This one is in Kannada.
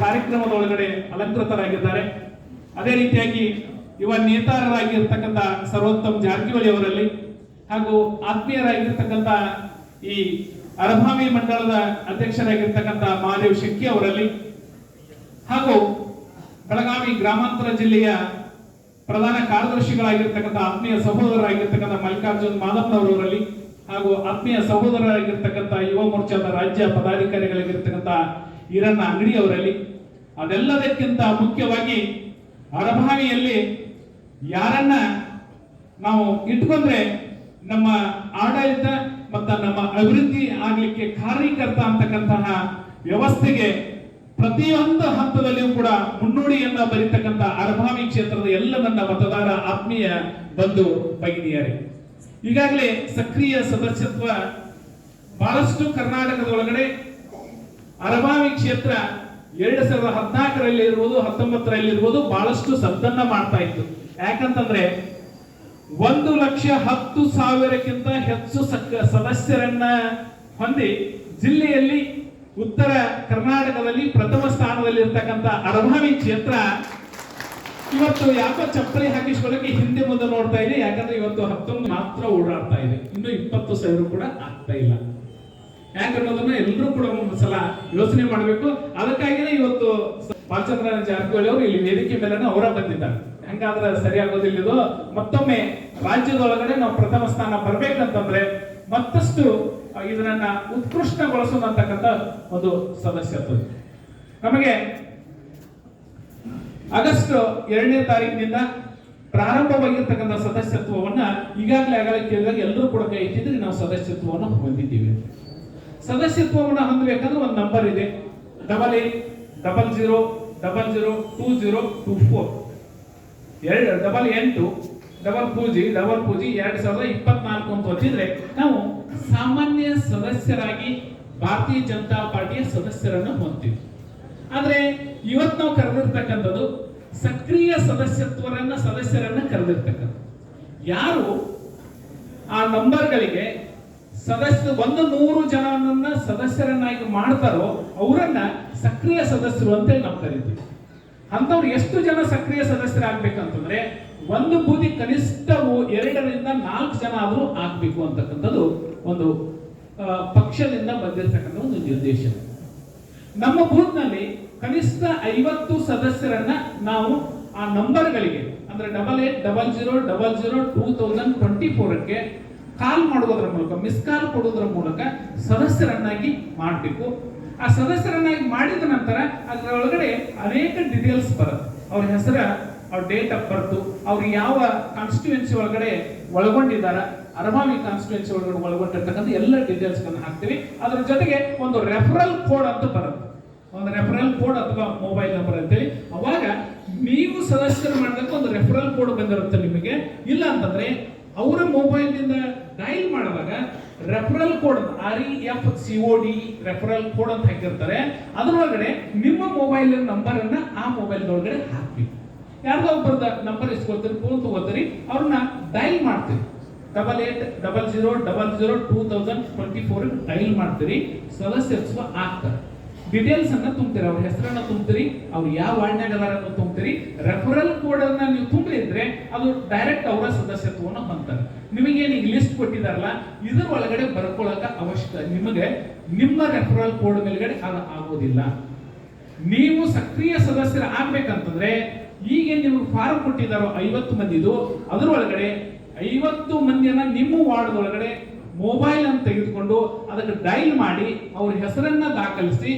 ಕಾರ್ಯಕ್ರಮದ ಒಳಗಡೆ ಅಲಂಕೃತರಾಗಿದ್ದಾರೆ. ಅದೇ ರೀತಿಯಾಗಿ ಯುವ ನೇತಾರರಾಗಿರ್ತಕ್ಕಂಥ ಸರ್ವೋತ್ತಮ್ ಜಾರಕಿಹೊಳಿ ಅವರಲ್ಲಿ ಹಾಗೂ ಆತ್ಮೀಯರಾಗಿರ್ತಕ್ಕಂಥ ಈ ಅರಭಾವಿ ಮಂಡಳದ ಅಧ್ಯಕ್ಷರಾಗಿರ್ತಕ್ಕಂಥ ಮಹಾದೇವ್ ಶೆಟ್ಟಿ ಅವರಲ್ಲಿ ಹಾಗೂ ಬೆಳಗಾವಿ ಗ್ರಾಮಾಂತರ ಜಿಲ್ಲೆಯ ಪ್ರಧಾನ ಕಾರ್ಯದರ್ಶಿಗಳಾಗಿರ್ತಕ್ಕಂಥ ಆತ್ಮೀಯ ಸಹೋದರರಾಗಿರ್ತಕ್ಕಂಥ ಮಲ್ಲಿಕಾರ್ಜುನ್ ಮಾದಪ್ಪನವರಲ್ಲಿ ಹಾಗೂ ಆತ್ಮೀಯ ಸಹೋದರರಾಗಿರ್ತಕ್ಕಂಥ ಯುವ ಮೋರ್ಚಾದ ರಾಜ್ಯ ಪದಾಧಿಕಾರಿಗಳಾಗಿರ್ತಕ್ಕಂಥ ಈರಣ್ಣ ಅಂಗಡಿ ಅವರಲ್ಲಿ, ಅದೆಲ್ಲದಕ್ಕಿಂತ ಮುಖ್ಯವಾಗಿ ಅರಭಾವಿಯಲ್ಲಿ ಯಾರನ್ನ ನಾವು ಇಟ್ಕೊಂಡ್ರೆ ನಮ್ಮ ಆಡಳಿತ ಮತ್ತು ನಮ್ಮ ಅಭಿವೃದ್ಧಿ ಆಗ್ಲಿಕ್ಕೆ ಕಾರಣೀಕರ್ತ ಅಂತಕ್ಕಂತಹ ವ್ಯವಸ್ಥೆಗೆ ಪ್ರತಿಯೊಂದು ಹಂತದಲ್ಲಿಯೂ ಕೂಡ ಮುನ್ನೋಡಿಯನ್ನ ಬರೀತಕ್ಕಂಥ ಅರಭಾವಿ ಕ್ಷೇತ್ರದ ಎಲ್ಲ ನನ್ನ ಮತದಾರ ಆತ್ಮೀಯ ಬಂಧು ಭಗಿನಿಯರೇ, ಈಗಾಗಲೇ ಸಕ್ರಿಯ ಸದಸ್ಯತ್ವ ಬಹಳಷ್ಟು ಕರ್ನಾಟಕದ ಒಳಗಡೆ ಅರಭಾವಿ ಕ್ಷೇತ್ರ 2014ರಲ್ಲಿ ಇರ್ಬೋದು 19ರಲ್ಲಿ ಇರ್ಬೋದು ಬಹಳಷ್ಟು ಸದ್ದನ್ನ ಮಾಡ್ತಾ ಇತ್ತು. ಯಾಕಂತಂದ್ರೆ 1,10,000ಕ್ಕಿಂತ ಹೆಚ್ಚು ಸದಸ್ಯರನ್ನ ಹೊಂದಿ ಜಿಲ್ಲೆಯಲ್ಲಿ ಉತ್ತರ ಕರ್ನಾಟಕದಲ್ಲಿ ಪ್ರಥಮ ಸ್ಥಾನದಲ್ಲಿ ಇರ್ತಕ್ಕಂಥ ಅರಭಾವಿ ಕ್ಷೇತ್ರ ಇವತ್ತು ಯಾಕೋ ಚಪ್ಪಲಿ ಹಾಕಿಸ್ಕೊಳ್ಳೋಕೆ ಹಿಂದೆ ಮುಂದೆ ನೋಡ್ತಾ ಇದೆ. ಯಾಕಂದ್ರೆ ಇವತ್ತು 19 ಮಾತ್ರ ಓಡಾಡ್ತಾ ಇದೆ, ಇನ್ನು 20,000 ಕೂಡ ಆಗ್ತಾ ಇಲ್ಲ. ಯಾಕನ್ನೋದನ್ನ ಎಲ್ಲರೂ ಕೂಡ ಒಂದ್ಸಲ ಯೋಚನೆ ಮಾಡಬೇಕು. ಅದಕ್ಕಾಗಿನೇ ಇವತ್ತು ಬಾಲಚಂದ್ರ ಜಾರಕಿಹೊಳಿ ಅವರು ಇಲ್ಲಿ ವೇದಿಕೆ ಮೇಲೆ ಅವರ ಬಂದಿದ್ದಾರೆ. ಹಂಗಾದ್ರೆ ಸರಿಯಾಗೋದಿಲ್ಲ. ಇದು ಮತ್ತೊಮ್ಮೆ ರಾಜ್ಯದೊಳಗಡೆ ನಾವು ಪ್ರಥಮ ಸ್ಥಾನ ಬರ್ಬೇಕಂತಂದ್ರೆ ಮತ್ತಷ್ಟು ಇದನ್ನ ಉತ್ಕೃಷ್ಟಗೊಳಿಸೋದಂತಕ್ಕಂಥ ಒಂದು ಸದಸ್ಯತ್ವ ನಮಗೆ ಆಗಸ್ಟ್ 2ನೇ ತಾರೀಕಿನಿಂದ ಪ್ರಾರಂಭವಾಗಿರ್ತಕ್ಕಂಥ ಸದಸ್ಯತ್ವವನ್ನ ಈಗಾಗಲೇ ಕೇಳಿದಾಗ ಎಲ್ಲರೂ ಕೂಡ ಕೈ ಎತ್ತಿದ್ರೆ ನಾವು ಸದಸ್ಯತ್ವವನ್ನು ಹೊಂದಿದ್ದೀವಿ. ಸದಸ್ಯತ್ವವನ್ನು ಹೊಂದಬೇಕಂದ್ರೆ ಒಂದು ನಂಬರ್ ಇದೆ, 8800002024 8800002024 ಅಂತ ಒತ್ತಿದ್ರೆ ನಾವು ಸಾಮಾನ್ಯ ಸದಸ್ಯರಾಗಿ ಭಾರತೀಯ ಜನತಾ ಪಾರ್ಟಿಯ ಸದಸ್ಯರನ್ನು ಹೊಂದ್ತೀವಿ. ಆದ್ರೆ ಇವತ್ತು ನಾವು ಕರೆದಿರ್ತಕ್ಕಂಥದ್ದು ಸಕ್ರಿಯ ಸದಸ್ಯರನ್ನ ಕರೆದಿರ್ತಕ್ಕಂಥ ಯಾರು ಆ ನಂಬರ್ಗಳಿಗೆ 100 ಜನರನ್ನ ಸದಸ್ಯರನ್ನಾಗಿ ಮಾಡ್ತಾರೋ ಅವರನ್ನ ಸಕ್ರಿಯ ಸದಸ್ಯರು ಅಂತೇಳಿ ನಾವು ಕರಿತೀವಿ. ಅಂತವ್ರು ಎಷ್ಟು ಜನ ಸಕ್ರಿಯ ಸದಸ್ಯರಾಗಬೇಕಂತಂದ್ರೆ ಒಂದು ಬೂದಿ ಕನಿಷ್ಠ 2 ರಿಂದ 4 ಜನ ಆದ್ರೂ ಆಗ್ಬೇಕು ಅಂತಕ್ಕಂಥದ್ದು ಒಂದು ಪಕ್ಷದಿಂದ ಬಂದಿರತಕ್ಕಂಥ ಒಂದು ನಿರ್ದೇಶನ. ನಮ್ಮ ಬೂತ್ ನಲ್ಲಿ ಕನಿಷ್ಠ 50 ಸದಸ್ಯರನ್ನ ನಾವು ಆ ನಂಬರ್ಗಳಿಗೆ ಅಂದ್ರೆ 8800002024ಕ್ಕೆ ಕಾಲ್ ಮಾಡೋದ್ರ ಮೂಲಕ, ಮಿಸ್ ಕಾಲ್ ಕೊಡೋದ್ರ ಮೂಲಕ ಸದಸ್ಯರನ್ನಾಗಿ ಮಾಡಬೇಕು. ಆ ಸದಸ್ಯರನ್ನಾಗಿ ಮಾಡಿದ ನಂತರ ಅದರೊಳಗಡೆ ಅನೇಕ ಡೀಟೇಲ್ಸ್ ಬರುತ್ತೆ. ಅವ್ರ ಹೆಸರ, ಅವ್ರ ಡೇಟ್ ಆಫ್ ಬರ್ತ್, ಅವ್ರು ಯಾವ ಕಾನ್ಸ್ಟಿಟ್ಯೂನ್ಸಿ ಒಳಗಡೆ ಒಳಗೊಂಡಿದ್ದಾರೆ, ಅರಭಾವಿ ಕಾನ್ಸ್ಟಿಟ್ಯೂನ್ಸಿ ಒಳಗಡೆ ಒಳಗೊಂಡಿರ್ತಕ್ಕಂಥ ಎಲ್ಲ ಡೀಟೇಲ್ಸ್ ಹಾಕ್ತೀವಿ. ಅದ್ರ ಜೊತೆಗೆ ಒಂದು ರೆಫರಲ್ ಕೋಡ್ ಅಂತ ಬರುತ್ತೆ, ಒಂದು ರೆಫರಲ್ ಕೋಡ್ ಅಥವಾ ಮೊಬೈಲ್ ನಂಬರ್ ಅಂತೇಳಿ. ಅವಾಗ ನೀವು ಸದಸ್ಯರು ಮಾಡಿದಾಗ ಒಂದು ರೆಫರಲ್ ಕೋಡ್ ಬಂದಿರುತ್ತೆ ನಿಮಗೆ. ಇಲ್ಲ ಅಂತಂದ್ರೆ ಅವರ ಮೊಬೈಲ್ ನಿಂದ ಡೈಲ್ ಮಾಡುವಾಗ referral code REFCOD referral code ಅಂತ ಹಾಕಿರ್ತಾರೆ. ಅದರೊಳಗಡೆ ನಿಮ್ಮ ಮೊಬೈಲ್ ನಂಬರ್ ಅನ್ನ ಆ ಮೊಬೈಲ್ ಒಳಗಡೆ ಹಾಕ್ಬೇಕು. ಯಾರ್ದೋ ಒಬ್ಬರದ ನಂಬರ್ ಇಸ್ಕೊಳ್ತೀರಿ, ಫೋನ್ ತಗೋತೀರಿ, ಅವ್ರನ್ನ ಡೈಲ್ ಮಾಡ್ತೀರಿ, 8800002024 ಡೈಲ್ ಮಾಡ್ತೀರಿ, ಸದಸ್ಯತ್ವ ಆಗ್ತಾರೆ. ಡೀಟೇಲ್ಸ್ ಅನ್ನ ತುಂಬ್ತೀರಿ, ಅವ್ರ ಹೆಸರನ್ನ ತುಂಬ್ತೀರಿ, ಅವ್ರು ಯಾವ ವಾರ್ಡ್ನಾಗ ಅದಾರ ಅಂತ ತುಂಬ್ತೀರಿ. ರೆಫರಲ್ ಕೋಡ್ ಅನ್ನ ನೀವು ತುಂಬಿದ್ರೆ ಅದು ಡೈರೆಕ್ಟ್ ಅವರ ಸದಸ್ಯತ್ವವನ್ನು ಹೊಂದ್ತಾರೆ. ನಿಮಗೇನು ಈಗ ಲಿಸ್ಟ್ ಕೊಟ್ಟಿದಾರಲ್ಲ ಇದ್ರ ಒಳಗಡೆ ಬರ್ಕೊಳ್ಳಕ ಅವಶ್ಯಕ, ನಿಮಗೆ ನಿಮ್ಮ ರೆಫರಲ್ ಕೋಡ್ ಮೇಲ್ಗಡೆ ಅದು ಆಗೋದಿಲ್ಲ. ನೀವು ಸಕ್ರಿಯ ಸದಸ್ಯರ ಆಗ್ಬೇಕಂತಂದ್ರೆ ಈಗ ನಿಮ್ಗೆ ಫಾರ್ಮ್ ಕೊಟ್ಟಿದಾರೋ 50 ಮಂದಿದು, ಅದರೊಳಗಡೆ 50 ಮಂದಿಯನ್ನ ನಿಮ್ಮ ವಾರ್ಡ್ ಒಳಗಡೆ ಮೊಬೈಲ್ ಅನ್ನು ತೆಗೆದುಕೊಂಡು ಅದಕ್ಕೆ ಡೈಲ್ ಮಾಡಿ ಅವ್ರ ಹೆಸರನ್ನ ದಾಖಲಿಸಿ